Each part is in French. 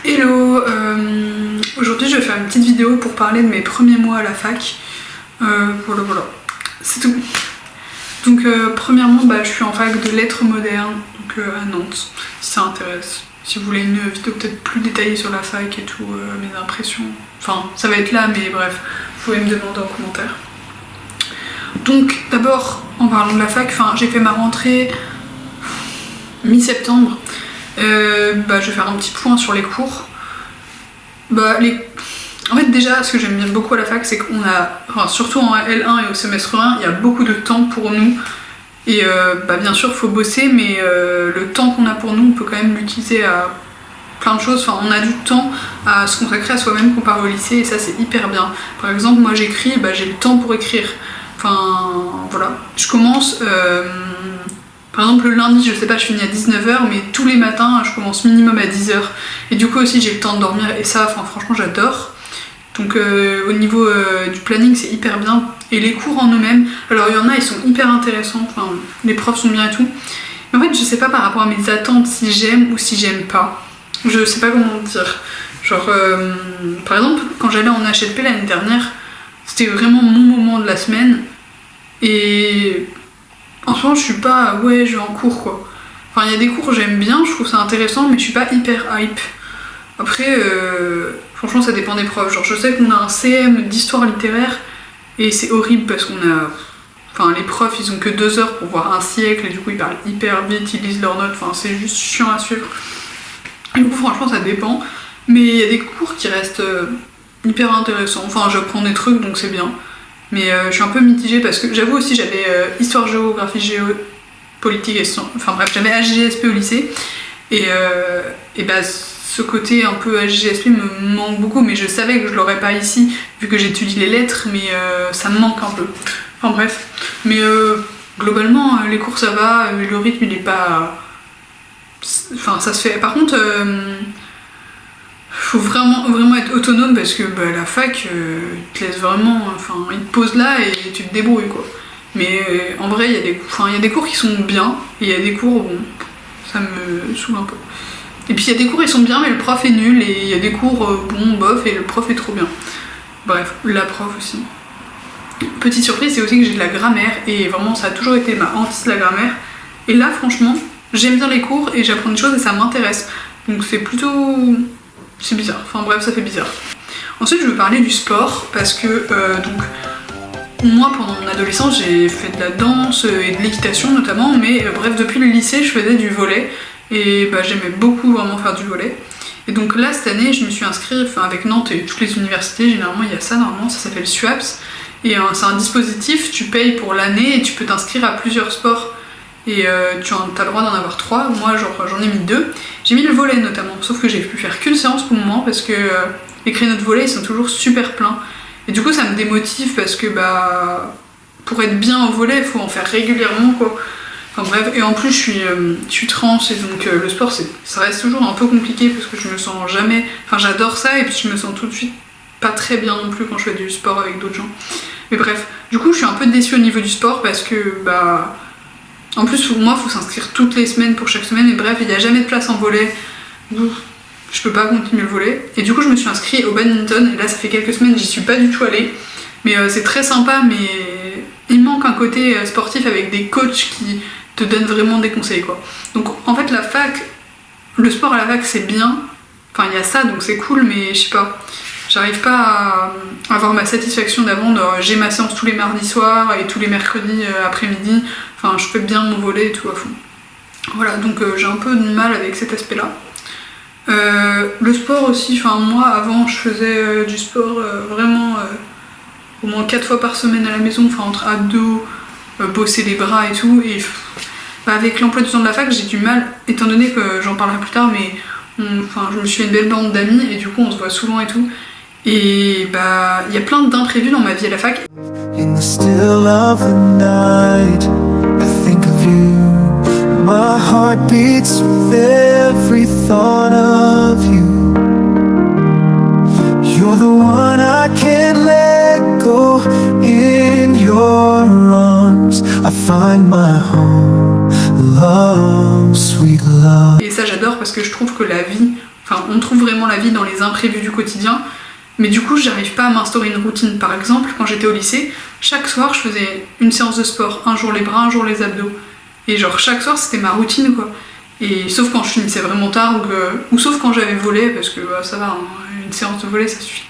Hello, aujourd'hui je vais faire une petite vidéo pour parler de mes premiers mois à la fac. Voilà, c'est tout. Donc premièrement, je suis en fac de lettres modernes, donc à Nantes, si ça intéresse. Si vous voulez une vidéo peut-être plus détaillée sur la fac et tout, mes impressions. Enfin, ça va être là, mais bref, vous pouvez me demander en commentaire. Donc d'abord, en parlant de la fac, j'ai fait ma rentrée mi-septembre. Je vais faire un petit point sur les cours. En fait déjà, ce que j'aime bien beaucoup à la fac, c'est qu'on a, surtout en L1 et au semestre 1, il y a beaucoup de temps pour nous. Et bien sûr, il faut bosser, mais le temps qu'on a pour nous, on peut quand même l'utiliser à plein de choses. Enfin, on a du temps à se consacrer à soi-même comparé au lycée, et ça c'est hyper bien. Par exemple, moi j'écris, j'ai le temps pour écrire. Enfin, voilà. Je commence... Par exemple, le lundi, je sais pas, je finis à 19h, mais tous les matins, je commence minimum à 10h. Et du coup aussi, j'ai le temps de dormir, et ça, franchement, j'adore. Donc au niveau du planning, c'est hyper bien. Et les cours en eux-mêmes, alors il y en a, ils sont hyper intéressants, les profs sont bien et tout. Mais en fait, je sais pas par rapport à mes attentes si j'aime ou si j'aime pas. Je sais pas comment dire. Genre, par exemple, quand j'allais en HLP l'année dernière, c'était vraiment mon moment de la semaine. Et... en ce moment, je suis pas, je vais en cours quoi. Enfin, il y a des cours j'aime bien, je trouve ça intéressant, mais je suis pas hyper hype. Après, franchement, ça dépend des profs. Genre, je sais qu'on a un CM d'histoire littéraire, et c'est horrible parce qu'on a... Enfin, les profs, ils ont que 2 heures pour voir un siècle, et du coup, ils parlent hyper vite, ils lisent leurs notes, c'est juste chiant à suivre. Du coup, franchement, ça dépend. Mais il y a des cours qui restent hyper intéressants. Enfin, j'apprends des trucs, donc c'est bien. Mais je suis un peu mitigée parce que j'avoue aussi j'avais histoire, géographie, politique et sciences. Enfin bref, j'avais HGSP au lycée. Et ce côté un peu HGSP me manque beaucoup, mais je savais que je l'aurais pas ici vu que j'étudie les lettres, mais ça me manque un peu. Enfin bref. Mais globalement, les cours ça va, le rythme il est pas... Enfin ça se fait. Par contre... faut vraiment être autonome parce que la fac, ils te laisse vraiment, ils te posent là et tu te débrouilles quoi. Mais en vrai, il y a des cours qui sont bien et il y a des cours, ça me saoule un peu. Et puis il y a des cours ils sont bien mais le prof est nul, et il y a des cours bof et le prof est trop bien. Bref, la prof aussi. Petite surprise, c'est aussi que j'ai de la grammaire et vraiment ça a toujours été ma hantise la grammaire. Et là franchement, j'aime bien les cours et j'apprends des choses et ça m'intéresse. Donc c'est plutôt... c'est bizarre, ça fait bizarre. Ensuite je veux parler du sport parce que moi pendant mon adolescence j'ai fait de la danse et de l'équitation notamment, mais depuis le lycée je faisais du volley et j'aimais beaucoup vraiment faire du volley. Et donc là cette année je me suis inscrite avec Nantes et toutes les universités, généralement il y a ça normalement, ça s'appelle SUAPS et c'est un dispositif, tu payes pour l'année et tu peux t'inscrire à plusieurs sports. Et tu as le droit d'en avoir 3, moi j'en ai mis 2. J'ai mis le volley notamment, sauf que j'ai pu faire qu'une séance pour le moment parce que les créneaux de volley ils sont toujours super pleins. Et du coup ça me démotive parce que pour être bien au volley il faut en faire régulièrement quoi. Enfin bref, et en plus je suis trans et donc le sport ça reste toujours un peu compliqué parce que je me sens jamais... j'adore ça et puis je me sens tout de suite pas très bien non plus quand je fais du sport avec d'autres gens. Mais bref, du coup je suis un peu déçue au niveau du sport parce que en plus, pour moi, il faut s'inscrire toutes les semaines pour chaque semaine, et bref, il n'y a jamais de place en volley. Je peux pas continuer le volley. Et du coup, je me suis inscrite au badminton, et là, ça fait quelques semaines, j'y suis pas du tout allée. Mais c'est très sympa, mais il manque un côté sportif avec des coachs qui te donnent vraiment des conseils, quoi. Donc, en fait, la fac, le sport à la fac, c'est bien. Enfin, il y a ça, donc c'est cool, mais je sais pas. J'arrive pas à avoir ma satisfaction d'avant, j'ai ma séance tous les mardis soirs et tous les mercredis après-midi. Je fais bien mon volley et tout à fond. Voilà, donc j'ai un peu de mal avec cet aspect-là. Le sport aussi, moi avant je faisais du sport vraiment au moins 4 fois par semaine à la maison, entre abdos, bosser les bras et tout. Et avec l'emploi du temps de la fac, j'ai du mal, étant donné que j'en parlerai plus tard, mais je me suis fait une belle bande d'amis et du coup on se voit souvent et tout. Et il y a plein d'imprévus dans ma vie à la fac. In the still of the night, I think of you. My heart beats with every thought of you. You're the one I can't let go. In your arms, I find my home. Love, sweet love. Et ça j'adore parce que je trouve que la vie Enfin, on trouve vraiment la vie dans les imprévus du quotidien. Mais du coup, j'arrive pas à m'instaurer une routine. Par exemple, quand j'étais au lycée, chaque soir, je faisais une séance de sport. Un jour les bras, un jour les abdos. Et genre, chaque soir, c'était ma routine, quoi. Et sauf quand je finissais vraiment tard, ou sauf quand j'avais volé, parce que bah, ça va, hein, une séance de volley, ça suffit.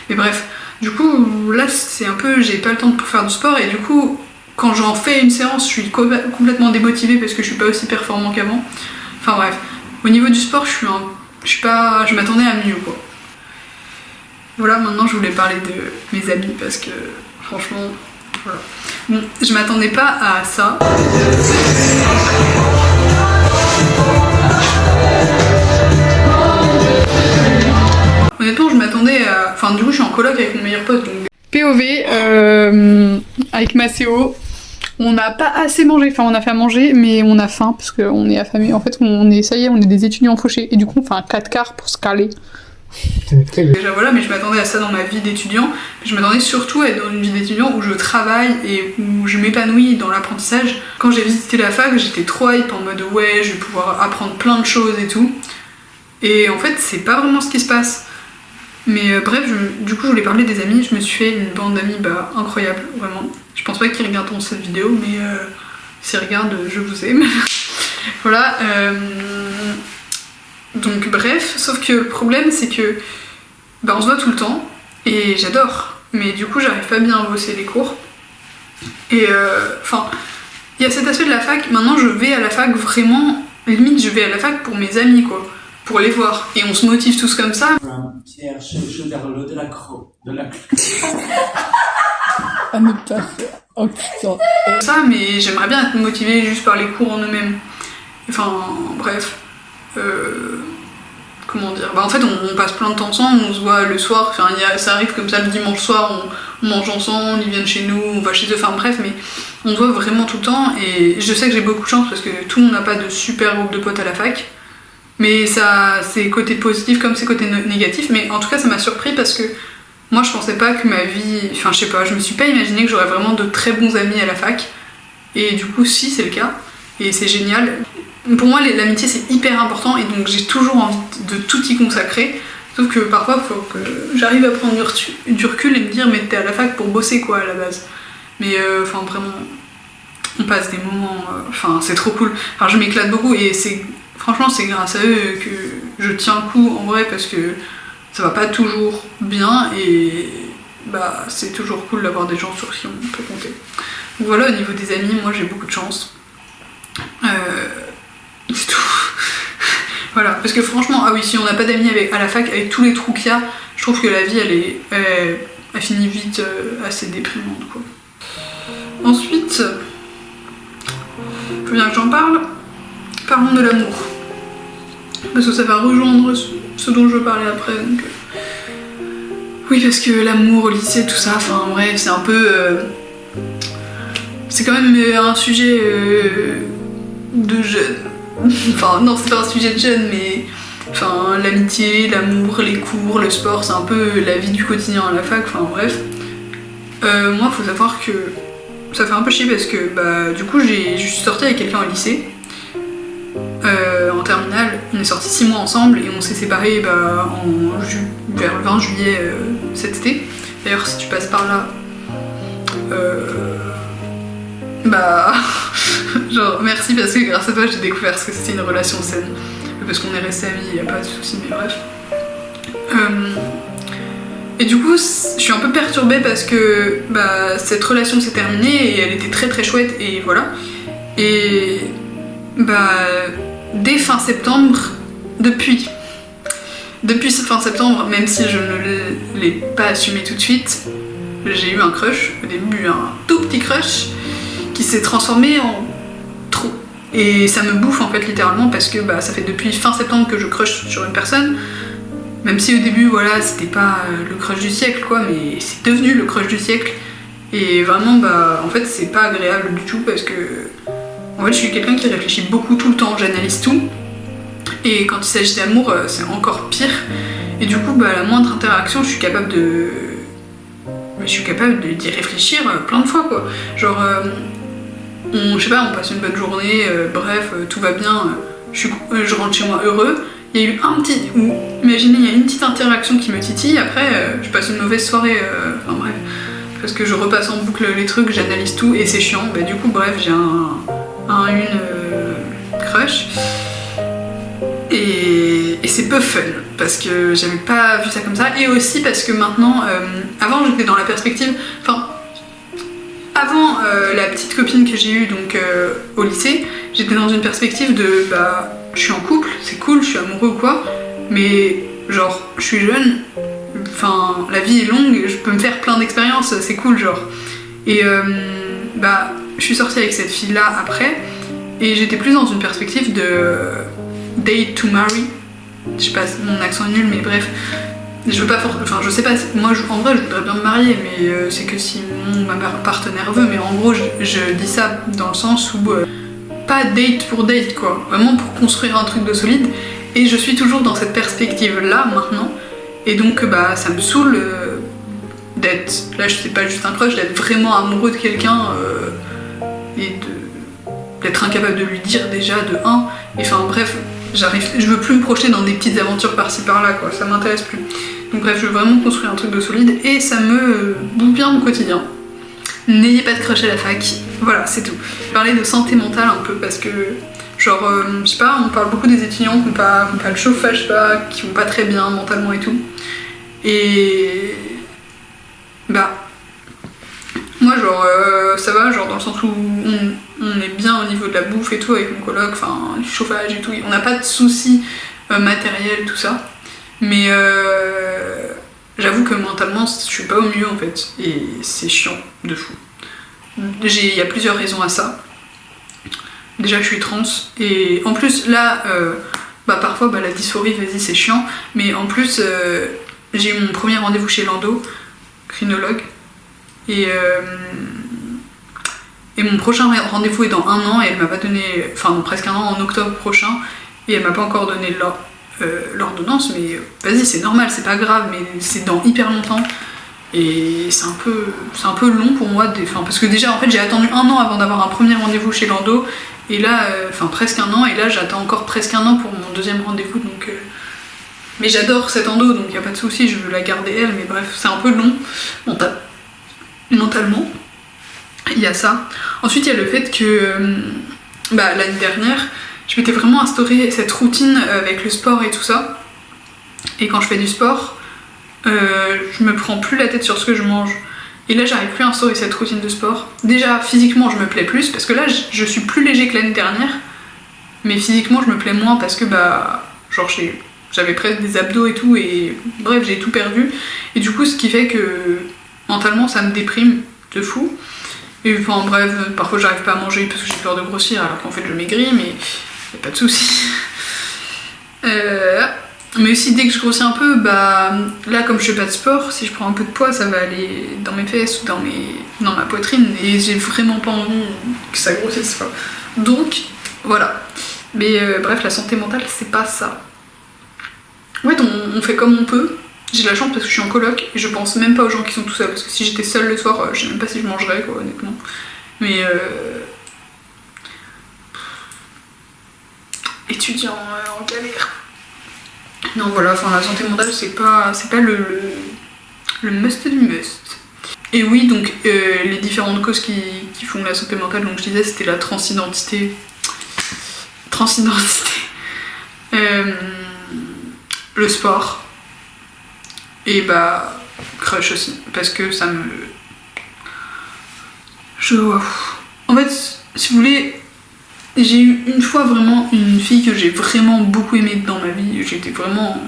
Mais bref, du coup, là, c'est un peu... J'ai pas le temps pour faire du sport, et du coup, quand j'en fais une séance, je suis complètement démotivée parce que je suis pas aussi performant qu'avant. Enfin bref, au niveau du sport, je m'attendais à mieux, quoi. Voilà, maintenant je voulais parler de mes amis parce que franchement, voilà. Bon, je m'attendais pas à ça. Honnêtement, je m'attendais à... Enfin, du coup, je suis en coloc avec mon meilleur pote, donc... POV, avec Maceo, on n'a pas assez mangé, enfin on a fait à manger, mais on a faim, parce qu'on est affamés. En fait, ça y est, on est des étudiants fauchés, et du coup on fait un 4 quarts pour se caler. Déjà voilà, mais je m'attendais à ça dans ma vie d'étudiant. Je m'attendais surtout à être dans une vie d'étudiant où je travaille et où je m'épanouis dans l'apprentissage. Quand j'ai visité la fac, j'étais trop hype en mode ouais, je vais pouvoir apprendre plein de choses et tout. Et en fait, c'est pas vraiment ce qui se passe. Mais bref, du coup, je voulais parler des amis. Je me suis fait une bande d'amis incroyable, vraiment. Je pense pas qu'ils regarderont cette vidéo, mais s'ils regardent, je vous aime. Voilà. Donc bref, sauf que le problème c'est que on se voit tout le temps et j'adore, mais du coup j'arrive pas bien à bosser les cours. Et enfin, il y a cet aspect de la fac, maintenant je vais à la fac vraiment, limite je vais à la fac pour mes amis quoi, pour les voir, et on se motive tous comme ça. Pierre, je vers l'eau de la à ne pas faire. Oh putain. Ça, mais j'aimerais bien être motivée juste par les cours en eux-mêmes. Enfin, bref. Comment dire, en fait on passe plein de temps ensemble, on se voit le soir, enfin ça arrive comme ça le dimanche soir, on mange ensemble, ils viennent chez nous, on va chez eux, enfin bref, mais on se voit vraiment tout le temps et je sais que j'ai beaucoup de chance parce que tout le monde n'a pas de super groupe de potes à la fac, mais ça c'est côté positif comme c'est côté négatif, mais en tout cas ça m'a surpris parce que moi je pensais pas que ma vie, enfin je sais pas, je me suis pas imaginé que j'aurais vraiment de très bons amis à la fac et du coup si c'est le cas et c'est génial. Pour moi, l'amitié c'est hyper important et donc j'ai toujours envie de tout y consacrer. Sauf que parfois, il faut que j'arrive à prendre du recul et me dire mais t'es à la fac pour bosser quoi à la base. Mais enfin vraiment, on passe des moments, enfin c'est trop cool. Alors je m'éclate beaucoup et franchement c'est grâce à eux que je tiens le coup en vrai parce que ça va pas toujours bien et c'est toujours cool d'avoir des gens sur qui on peut compter. Donc voilà, au niveau des amis, moi j'ai beaucoup de chance. C'est tout. Voilà, parce que franchement, ah oui, si on n'a pas d'amis à la fac, avec tous les trous qu'il y a, je trouve que la vie elle finit vite assez déprimante quoi. Ensuite, faut bien que j'en parle. Parlons de l'amour. Parce que ça va rejoindre ce dont je veux parler après. Donc, oui, parce que l'amour au lycée, tout ça, enfin bref, c'est un peu. C'est quand même un sujet de jeune. Enfin non, c'est pas un sujet de jeune, mais enfin l'amitié, l'amour, les cours, le sport, c'est un peu la vie du quotidien à la fac, enfin bref. Moi faut savoir que ça fait un peu chier parce que du coup je suis sortie avec quelqu'un au lycée. En terminale, on est sortis 6 mois ensemble et on s'est séparés vers le 20 juillet cet été. D'ailleurs si tu passes par là, genre merci parce que grâce à toi j'ai découvert ce que c'était une relation saine. Parce qu'on est restés amis, y a pas de soucis, mais bref. Et du coup je suis un peu perturbée parce que cette relation s'est terminée et elle était très très chouette et voilà. Et dès fin septembre, depuis fin septembre, même si je ne l'ai pas assumé tout de suite, j'ai eu un crush, au début un tout petit crush, qui s'est transformé en trop. Et ça me bouffe en fait littéralement parce que ça fait depuis fin septembre que je crush sur une personne, même si au début voilà c'était pas le crush du siècle quoi, mais c'est devenu le crush du siècle. Et vraiment en fait c'est pas agréable du tout parce que en fait je suis quelqu'un qui réfléchit beaucoup tout le temps, j'analyse tout. Et quand il s'agit d'amour c'est encore pire. Et du coup la moindre interaction je suis capable d'y réfléchir plein de fois quoi. Genre je sais pas, on passe une bonne journée, bref, tout va bien, je rentre chez moi heureux, il y a eu un petit... ou imaginez, il y a une petite interaction qui me titille, après je passe une mauvaise soirée, enfin bref, parce que je repasse en boucle les trucs, j'analyse tout et c'est chiant, bah du coup bref, j'ai une crush, et c'est peu fun, parce que j'avais pas vu ça comme ça, et aussi parce que maintenant, avant j'étais dans la perspective, enfin, avant la petite copine que j'ai eue donc au lycée, j'étais dans une perspective de bah je suis en couple, c'est cool, je suis amoureux ou quoi, mais genre je suis jeune, enfin la vie est longue, je peux me faire plein d'expériences, c'est cool genre. Et bah je suis sortie avec cette fille là après, et j'étais plus dans une perspective de date to marry. Je sais pas, mon accent est nul, mais bref. Je veux pas enfin je sais pas, moi en vrai je voudrais bien me marier, mais c'est que si ma partenaire veut, mais en gros je dis ça dans le sens où pas date pour date quoi, vraiment pour construire un truc de solide, et je suis toujours dans cette perspective là maintenant, et donc bah ça me saoule d'être, là je sais pas juste un crush, d'être vraiment amoureux de quelqu'un et d'être incapable de lui dire déjà de 1, et enfin bref, je veux plus me projeter dans des petites aventures par-ci par-là quoi, ça m'intéresse plus. Donc bref, je veux vraiment construire un truc de solide et ça me bouffe bien mon quotidien. N'ayez pas de crush à la fac, voilà, c'est tout. Je vais parler de santé mentale un peu parce que, genre, je sais pas, on parle beaucoup des étudiants qui n'ont pas le chauffage, qui vont pas très bien mentalement et tout. Et. Bah. Moi, genre, ça va, genre, dans le sens où on est bien au niveau de la bouffe et tout avec mon coloc, enfin, du chauffage et tout, on n'a pas de soucis matériels, tout ça. Mais j'avoue que mentalement, je suis pas au mieux en fait, et c'est chiant de fou. Il y a plusieurs raisons à ça. Déjà, je suis trans, et en plus, là, bah parfois, bah, la dysphorie, vas-y, c'est chiant, mais en plus, j'ai eu mon premier rendez-vous chez l'endo, crinologue, et mon prochain rendez-vous est dans 1 an, et elle m'a pas donné, enfin, dans presque 1 an, en octobre prochain, et elle m'a pas encore donné l'ordonnance, mais vas-y, c'est normal, c'est pas grave, mais c'est dans hyper longtemps. Et c'est un peu long pour moi, parce que déjà en fait j'ai attendu 1 an avant d'avoir un premier rendez-vous chez l'endo, et là, enfin presque 1 an, et là j'attends encore presque 1 an pour mon deuxième rendez-vous, donc mais j'adore cette endo, donc y a pas de souci, je veux la garder elle, mais bref, c'est un peu long mentalement, il y a ça. Ensuite il y a le fait que bah, l'année dernière, je m'étais vraiment instauré cette routine avec le sport et tout ça, et quand je fais du sport, je me prends plus la tête sur ce que je mange. Et là, j'arrive plus à instaurer cette routine de sport. Déjà, physiquement, je me plais plus, parce que là, je suis plus léger que l'année dernière, mais physiquement, je me plais moins parce que, bah, genre, j'avais presque des abdos et tout, et bref, j'ai tout perdu. Et du coup, ce qui fait que, mentalement, ça me déprime de fou. Et enfin, bref, parfois, j'arrive pas à manger parce que j'ai peur de grossir, alors qu'en fait, je maigris, mais y a pas de soucis. Mais aussi dès que je grossis un peu, bah là comme je fais pas de sport, si je prends un peu de poids ça va aller dans mes fesses ou dans ma poitrine, et j'ai vraiment pas envie que ça grossisse quoi. Donc voilà. Mais bref, la santé mentale c'est pas ça. En fait on fait comme on peut. J'ai de la chance parce que je suis en coloc et je pense même pas aux gens qui sont tout seuls, parce que si j'étais seule le soir, je sais même pas si je mangerais quoi honnêtement. Mais étudiant en galère. Non voilà, enfin la santé mentale c'est pas le must du must. Et oui, donc les différentes causes qui font la santé mentale, donc je disais c'était la transidentité, le sport, et bah crush aussi, parce que ça me... En fait, si vous voulez, j'ai eu une fois vraiment une fille que j'ai vraiment beaucoup aimée dans ma vie, j'étais vraiment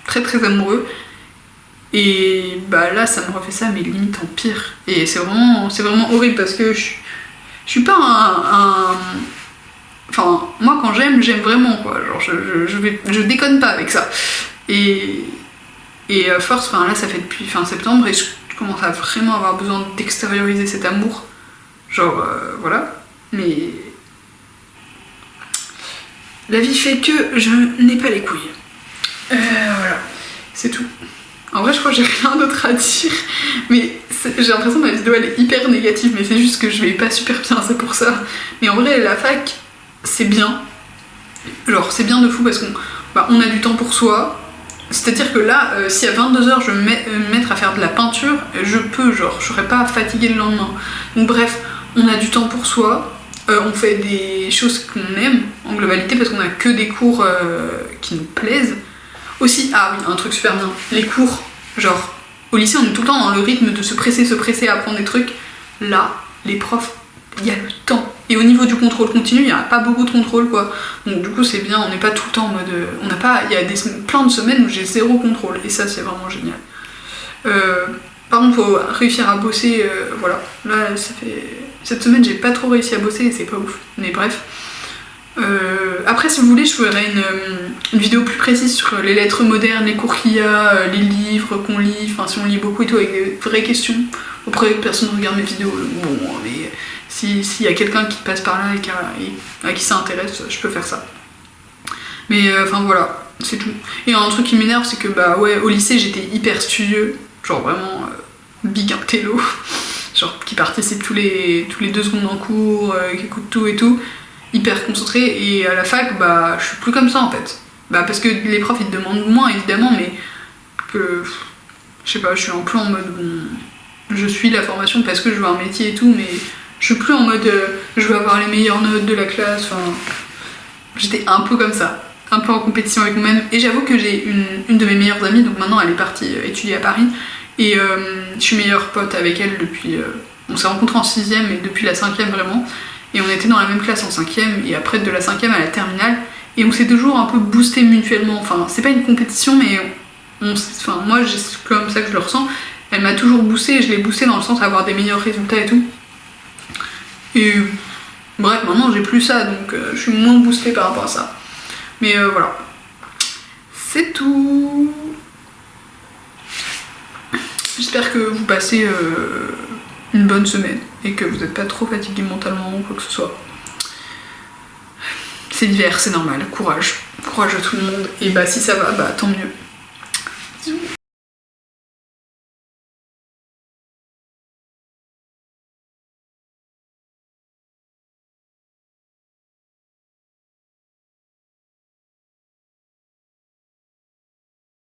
très très amoureux, et bah là ça me refait ça mais limite en pire, et c'est vraiment horrible parce que je suis pas enfin moi quand j'aime vraiment quoi, genre je déconne pas avec ça, et à force, enfin là ça fait depuis fin septembre et je commence à vraiment avoir besoin d'extérioriser cet amour, genre voilà, mais la vie fait que je n'ai pas les couilles. Voilà, c'est tout. En vrai, je crois que j'ai rien d'autre à dire, mais j'ai l'impression que ma vidéo elle est hyper négative, mais c'est juste que je vais pas super bien, c'est pour ça. Mais en vrai, la fac, c'est bien. Genre, c'est bien de fou parce qu'on bah, on a du temps pour soi. C'est-à-dire que là, si à 22h je vais me mettre à faire de la peinture, je peux, genre, je serai pas fatiguée le lendemain. Donc bref, on a du temps pour soi, on fait des choses qu'on aime en globalité parce qu'on a que des cours qui nous plaisent. Aussi, ah oui, un truc super bien, les cours, genre, au lycée on est tout le temps dans le rythme de se presser à apprendre des trucs. Là, les profs, il y a le temps. Et au niveau du contrôle continu, il n'y a pas beaucoup de contrôle, quoi. Donc du coup, c'est bien, on n'est pas tout le temps en mode... on n'a pas... Il y a plein de semaines où j'ai 0 contrôle, et ça, c'est vraiment génial. Par contre, faut réussir à bosser, voilà. Là, ça fait... Cette semaine, j'ai pas trop réussi à bosser, et c'est pas ouf. Mais bref. Après, si vous voulez, je ferai une vidéo plus précise sur les lettres modernes, les cours qu'il y a, les livres qu'on lit, enfin, si on lit beaucoup et tout, avec des vraies questions. Après, personne ne regarde mes vidéos, bon, mais... S'il y a quelqu'un qui passe par là et à qui ça intéresse, je peux faire ça. Mais enfin voilà, c'est tout. Et un truc qui m'énerve, c'est que bah ouais, au lycée j'étais hyper studieux, genre vraiment big intello, genre qui participe tous les 2 secondes en cours, qui écoute tout et tout, hyper concentré. Et à la fac, bah je suis plus comme ça en fait. Bah parce que les profs ils te demandent moins évidemment, mais que je sais pas, je suis un peu en mode bon, je suis la formation parce que je veux un métier et tout, mais je suis plus en mode je veux avoir les meilleures notes de la classe, enfin j'étais un peu comme ça, un peu en compétition avec moi-même. Et j'avoue que j'ai une de mes meilleures amies, donc maintenant elle est partie étudier à Paris, et je suis meilleure pote avec elle depuis... on s'est rencontrés en 6ème et depuis la 5ème vraiment, et on était dans la même classe en 5ème, et après de la 5ème à la terminale, et on s'est toujours un peu boosté mutuellement, enfin c'est pas une compétition, mais enfin moi c'est comme ça que je le ressens. Elle m'a toujours boosté, et je l'ai boosté dans le sens d'avoir des meilleurs résultats et tout. Et bref, maintenant j'ai plus ça, donc je suis moins boostée par rapport à ça. Mais voilà. C'est tout. J'espère que vous passez une bonne semaine et que vous n'êtes pas trop fatigué mentalement ou quoi que ce soit. C'est l'hiver, c'est normal. Courage. Courage à tout le monde. Et bah si ça va, bah tant mieux.